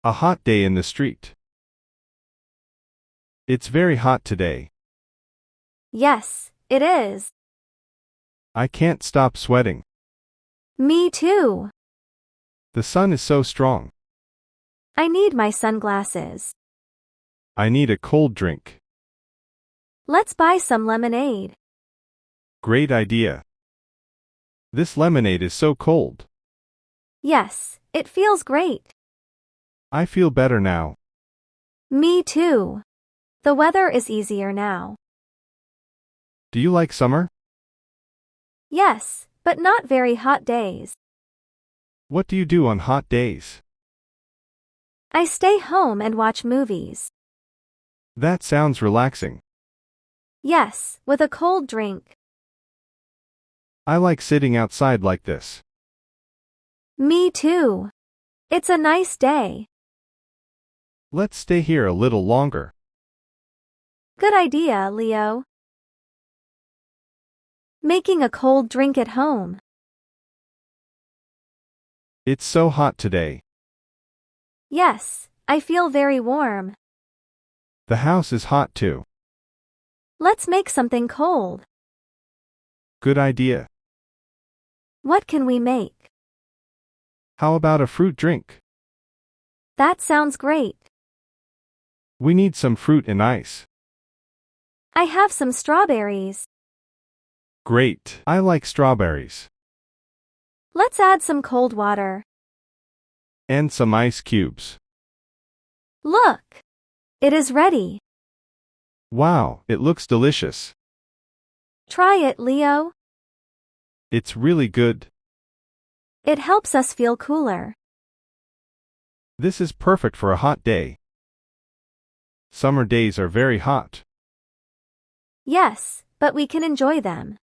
A hot day in the street. It's very hot today. Yes, it is. I can't stop sweating. Me too. The sun is so strong. I need my sunglasses. I need a cold drink. Let's buy some lemonade. Great idea. This lemonade is so cold. Yes, it feels great. I feel better now. Me too. The weather is easier now. Do you like summer? Yes, but not very hot days. What do you do on hot days? I stay home and watch movies. That sounds relaxing. Yes, with a cold drink. I like sitting outside like this. Me too. It's a nice day. Let's stay here a little longer. Good idea, Leo. Making a cold drink at home. It's so hot today. Yes, I feel very warm. The house is hot too. Let's make something cold. Good idea. What can we make? How about a fruit drink? That sounds great. We need some fruit and ice. I have some strawberries. Great. I like strawberries. Let's add some cold water. And some ice cubes. Look! It is ready. Wow, it looks delicious. Try it, Leo. It's really good. It helps us feel cooler. This is perfect for a hot day. Summer days are very hot. Yes, but we can enjoy them.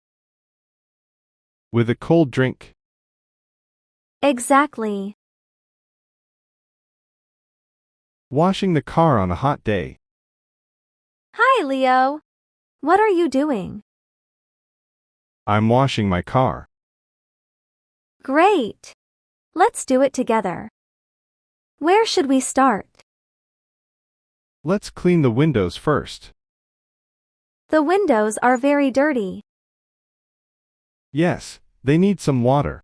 With a cold drink. Exactly. Washing the car on a hot day. Hi, Leo. What are you doing? I'm washing my car. Great. Let's do it together. Where should we start? Let's clean the windows first. The windows are very dirty. Yes, they need some water.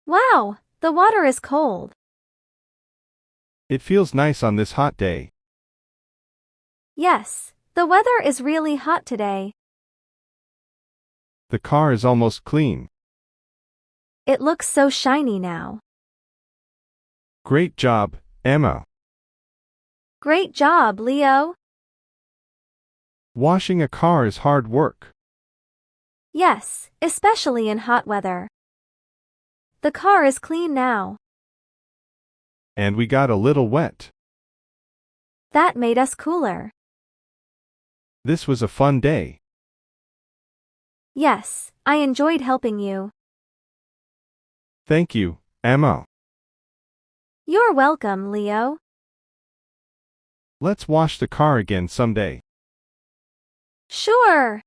Wow, the water is cold. It feels nice on this hot day. Yes, the weather is really hot today. The car is almost clean. It looks so shiny now. Great job, Emma. Great job, Leo. Washing a car is hard work. Yes, especially in hot weather. The car is clean now. And we got a little wet. That made us cooler. This was a fun day. Yes, I enjoyed helping you. Thank you, Emma. You're welcome, Leo. Let's wash the car again someday. Sure.